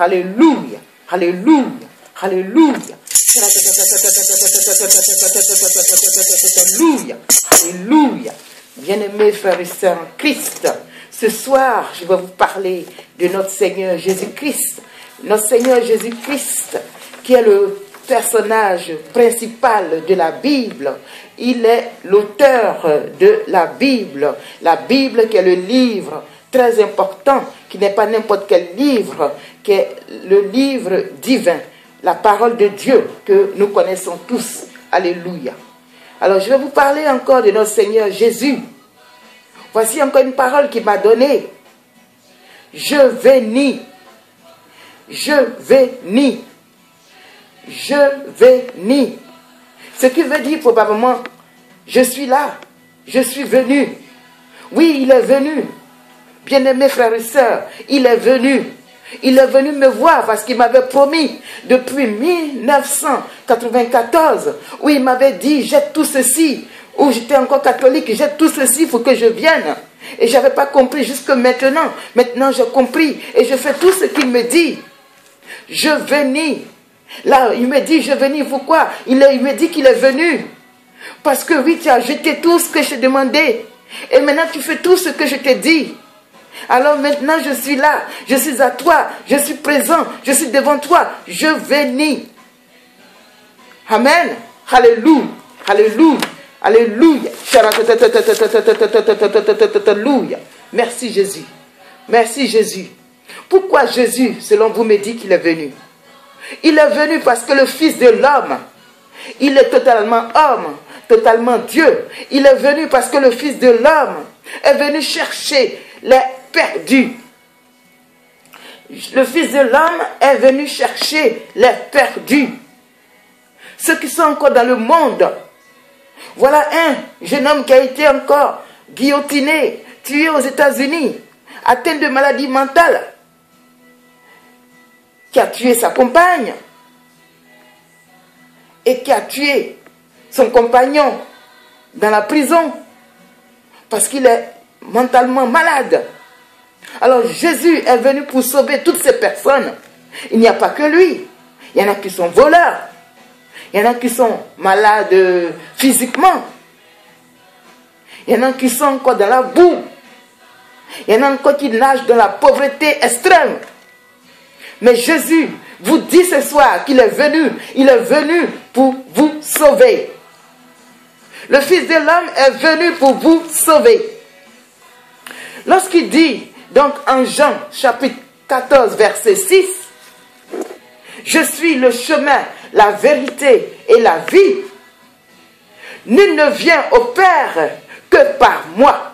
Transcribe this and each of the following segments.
Alléluia. Alléluia. Alléluia. Alléluia. Alléluia. Bien-aimés frères et sœurs en Christ, ce soir, je vais vous parler de notre Seigneur Jésus-Christ. Notre Seigneur Jésus-Christ, qui est le personnage principal de la Bible. Il est l'auteur de la Bible. La Bible qui est le livre très important, qui n'est pas n'importe quel livre, qui est le livre divin, la parole de Dieu que nous connaissons tous. Alléluia. Alors je vais vous parler encore de notre Seigneur Jésus. Voici encore une parole qu'il m'a donnée. Je bénis. Je bénis. Je bénis. Ce qui veut dire probablement, je suis là, je suis venu. Oui, il est venu. Bien-aimés frères et sœurs, il est venu. Il est venu me voir parce qu'il m'avait promis depuis 1994, où il m'avait dit, jette tout ceci, où j'étais encore catholique, jette tout ceci pour que je vienne. Et je n'avais pas compris jusque maintenant. Maintenant, j'ai compris et je fais tout ce qu'il me dit. Je bénis. Là, il me dit, je bénis. Pourquoi? Il me dit qu'il est venu. Parce que oui, tu as jeté tout ce que je t'ai demandé. Et maintenant, tu fais tout ce que je t'ai dit. Alors maintenant, je suis là. Je suis à toi. Je suis présent. Je suis devant toi. Je bénis. Amen. Alléluia. Alléluia. Alléluia. Alléluia. Merci Jésus. Merci Jésus. Pourquoi Jésus, selon vous, me dit qu'il est venu? Il est venu parce que le Fils de l'homme, il est totalement homme, totalement Dieu. Il est venu parce que le Fils de l'homme est venu chercher les perdus. Le Fils de l'homme est venu chercher les perdus. Ceux qui sont encore dans le monde. Voilà un jeune homme qui a été encore guillotiné, tué aux États-Unis, atteint de maladie mentale, qui a tué sa compagne et qui a tué son compagnon dans la prison parce qu'il est mentalement malade. Alors Jésus est venu pour sauver toutes ces personnes. Il n'y a pas que lui. Il y en a qui sont voleurs. Il y en a qui sont malades physiquement. Il y en a qui sont encore dans la boue. Il y en a encore qui nagent dans la pauvreté extrême. Mais Jésus vous dit ce soir qu'il est venu. Il est venu pour vous sauver. Le Fils de l'homme est venu pour vous sauver. Lorsqu'il dit, donc en Jean chapitre 14 verset 6, je suis le chemin, la vérité et la vie. Nul ne vient au Père que par moi.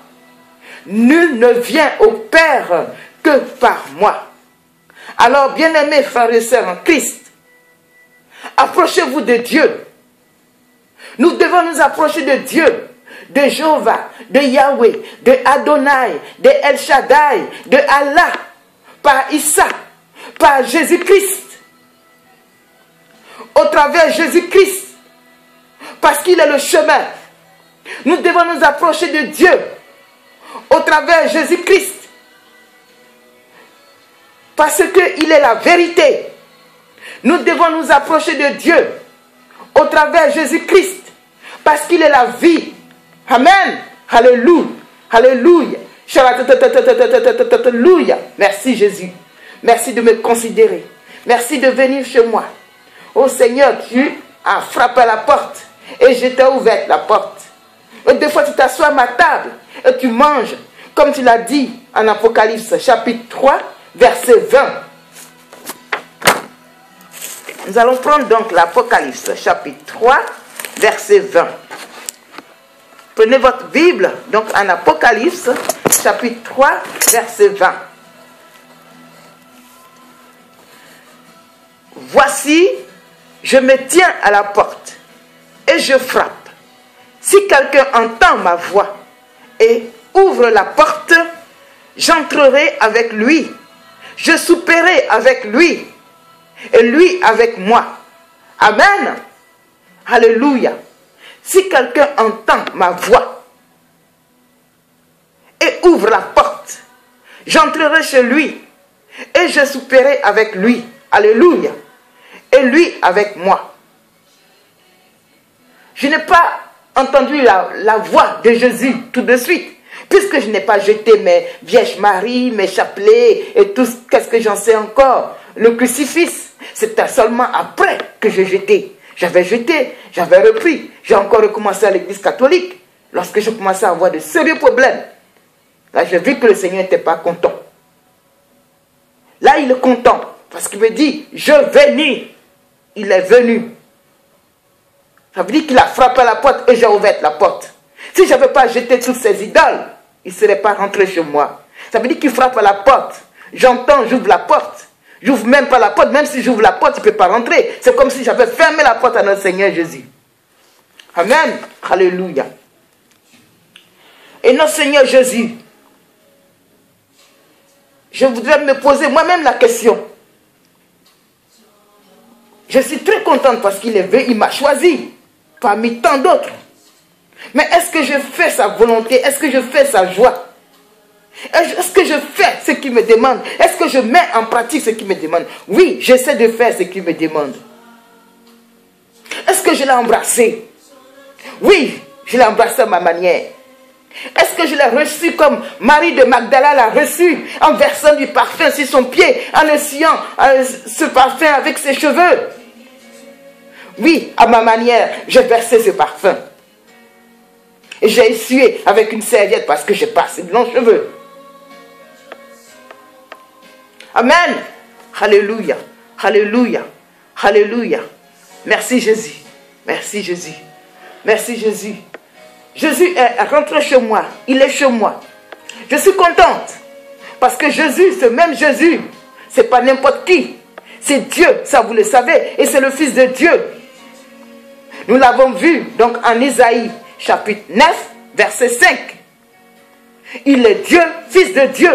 Nul ne vient au Père que par moi. Alors, bien-aimés frères et sœurs en Christ, approchez-vous de Dieu. Nous devons nous approcher de Dieu, de Jéhovah, de Yahweh, de Adonai, de El Shaddai, de Allah, par Issa, par Jésus-Christ. Au travers de Jésus-Christ, parce qu'il est le chemin. Nous devons nous approcher de Dieu au travers de Jésus-Christ. Parce qu'il est la vérité. Nous devons nous approcher de Dieu au travers de Jésus-Christ. Parce qu'il est la vie. Amen. Alléluia. Alléluia. Alléluia. Merci Jésus. Merci de me considérer. Merci de venir chez moi. Oh Seigneur, tu as frappé à la porte. Et je t'ai ouvert la porte. Et des fois tu t'assois à ma table. Et tu manges. Comme tu l'as dit en Apocalypse chapitre 3. Verset 20. Nous allons prendre donc l'Apocalypse, chapitre 3, verset 20. Prenez votre Bible, donc en Apocalypse, chapitre 3, verset 20. Voici, je me tiens à la porte et je frappe. Si quelqu'un entend ma voix et ouvre la porte, j'entrerai avec lui. Je souperai avec lui et lui avec moi. Amen. Alléluia. Si quelqu'un entend ma voix et ouvre la porte, j'entrerai chez lui Et je souperai avec lui. Alléluia. Et lui avec moi. Je n'ai pas entendu la voix de Jésus tout de suite. Puisque je n'ai pas jeté mes Vierges Marie, mes chapelets et tout, qu'est-ce que j'en sais encore, le crucifix. C'était seulement après que j'ai jeté. J'avais jeté, j'avais repris. J'ai encore recommencé à l'église catholique. Lorsque je commençais à avoir de sérieux problèmes. Là, j'ai vu que le Seigneur n'était pas content. Là, il est content. Parce qu'il me dit, je venais. Il est venu. Ça veut dire qu'il a frappé à la porte et j'ai ouvert la porte. Si je n'avais pas jeté toutes ces idoles, il ne serait pas rentré chez moi. Ça veut dire qu'il frappe à la porte. J'entends, j'ouvre la porte. J'ouvre même pas la porte. Même si j'ouvre la porte, il ne peut pas rentrer. C'est comme si j'avais fermé la porte à notre Seigneur Jésus. Amen. Alléluia. Et notre Seigneur Jésus, je voudrais me poser moi-même la question. Je suis très contente parce qu'il m'a choisi parmi tant d'autres. Mais est-ce que je fais sa volonté? Est-ce que je fais sa joie? Est-ce que je fais ce qu'il me demande? Est-ce que je mets en pratique ce qu'il me demande? Oui, j'essaie de faire ce qu'il me demande. Est-ce que je l'ai embrassé? Oui, je l'ai embrassé à ma manière. Est-ce que je l'ai reçu comme Marie de Magdala l'a reçu, en versant du parfum sur son pied, en essuyant ce parfum avec ses cheveux? Oui, à ma manière, j'ai versé ce parfum. Et j'ai essuyé avec une serviette parce que j'ai pas assez de longs cheveux. Amen. Alléluia. Alléluia. Alléluia. Merci Jésus. Merci Jésus. Merci Jésus. Jésus est rentré chez moi. Il est chez moi. Je suis contente. Parce que Jésus, ce même Jésus, c'est pas n'importe qui. C'est Dieu, ça vous le savez. Et c'est le Fils de Dieu. Nous l'avons vu donc en Isaïe chapitre 9, verset 5. Il est Dieu, Fils de Dieu.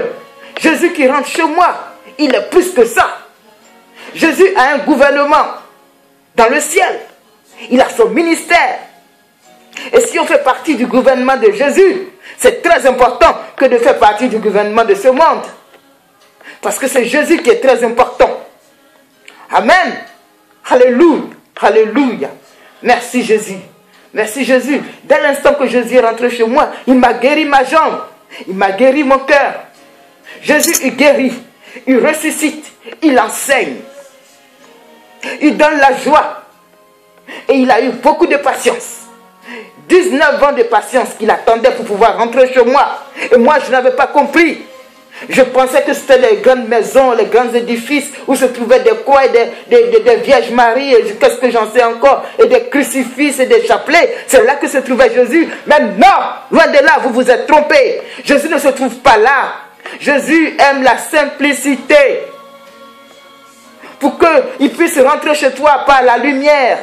Jésus qui rentre chez moi, il est plus que ça. Jésus a un gouvernement dans le ciel. Il a son ministère. Et si on fait partie du gouvernement de Jésus, c'est très important que de faire partie du gouvernement de ce monde. Parce que c'est Jésus qui est très important. Amen. Alléluia. Alléluia. Merci Jésus. Merci Jésus. Dès l'instant que Jésus est rentré chez moi, il m'a guéri ma jambe. Il m'a guéri mon cœur. Jésus, il guérit. Il ressuscite. Il enseigne. Il donne la joie. Et il a eu beaucoup de patience. 19 ans de patience qu'il attendait pour pouvoir rentrer chez moi. Et moi, je n'avais pas compris. Je pensais que c'était les grandes maisons, les grands édifices où se trouvaient des croix et des Vierges Marie, et qu'est-ce que j'en sais encore, et des crucifix et des chapelets. C'est là que se trouvait Jésus. Mais non, loin de là, vous vous êtes trompés. Jésus ne se trouve pas là. Jésus aime la simplicité. Pour qu'il puisse rentrer chez toi par la lumière.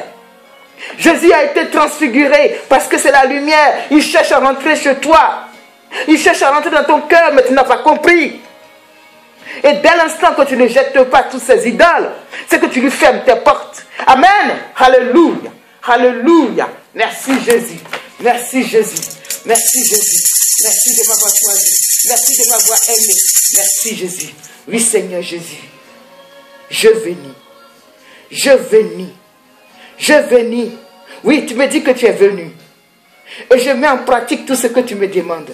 Jésus a été transfiguré parce que c'est la lumière. Il cherche à rentrer chez toi. Il cherche à rentrer dans ton cœur, mais tu n'as pas compris. Et dès l'instant que tu ne jettes pas toutes ces idoles, c'est que tu lui fermes tes portes. Amen. Alléluia. Alléluia. Merci Jésus. Merci Jésus. Merci Jésus. Merci de m'avoir choisi. Merci de m'avoir aimé. Merci Jésus. Oui Seigneur Jésus. Je bénis. Je bénis. Je bénis. Oui, tu me dis que tu es venu. Et je mets en pratique tout ce que tu me demandes.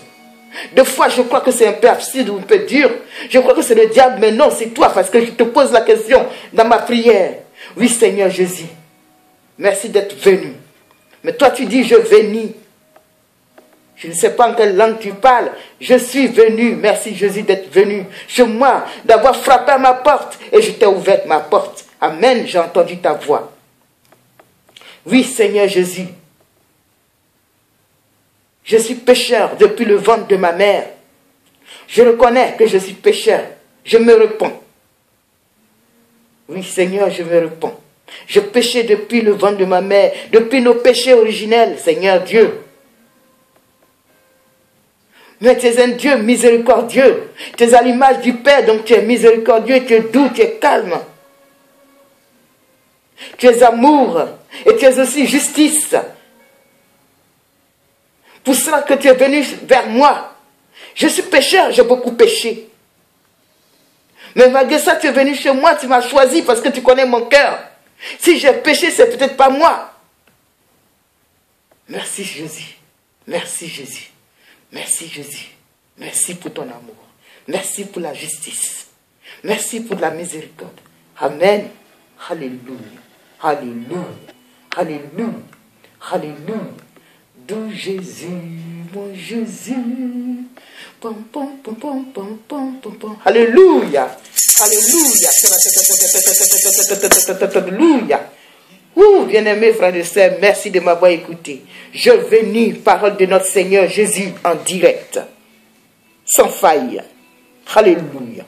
Des fois, je crois que c'est un peu absurde ou un peu dur. Je crois que c'est le diable, mais non, c'est toi, parce que je te pose la question dans ma prière. Oui, Seigneur Jésus, merci d'être venu. Mais toi, tu dis, je bénis. Je ne sais pas en quelle langue tu parles. Je suis venu. Merci Jésus d'être venu chez moi, d'avoir frappé à ma porte. Et je t'ai ouvert ma porte. Amen, j'ai entendu ta voix. Oui, Seigneur Jésus. Je suis pécheur depuis le ventre de ma mère. Je reconnais que je suis pécheur. Je me réponds. Oui, Seigneur, je me réponds. Je péchais depuis le ventre de ma mère, depuis nos péchés originels, Seigneur Dieu. Mais tu es un Dieu miséricordieux. Tu es à l'image du Père, donc tu es miséricordieux, tu es doux, tu es calme. Tu es amour et tu es aussi justice. Pour cela que tu es venu vers moi. Je suis pécheur, j'ai beaucoup péché. Mais malgré ça, tu es venu chez moi, tu m'as choisi parce que tu connais mon cœur. Si j'ai péché, c'est peut-être pas moi. Merci Jésus. Merci Jésus. Merci Jésus. Merci pour ton amour. Merci pour la justice. Merci pour la miséricorde. Amen. Alléluia. Alléluia. Alléluia. Alléluia. D'où Jésus, mon Jésus. Pom, pom, pom, pom, pom, pom, pom, pom. Alléluia. Alléluia. Alléluia. Bien-aimés frères et sœurs, merci de m'avoir écouté. Je bénis parole de notre Seigneur Jésus en direct, sans faille. Alléluia.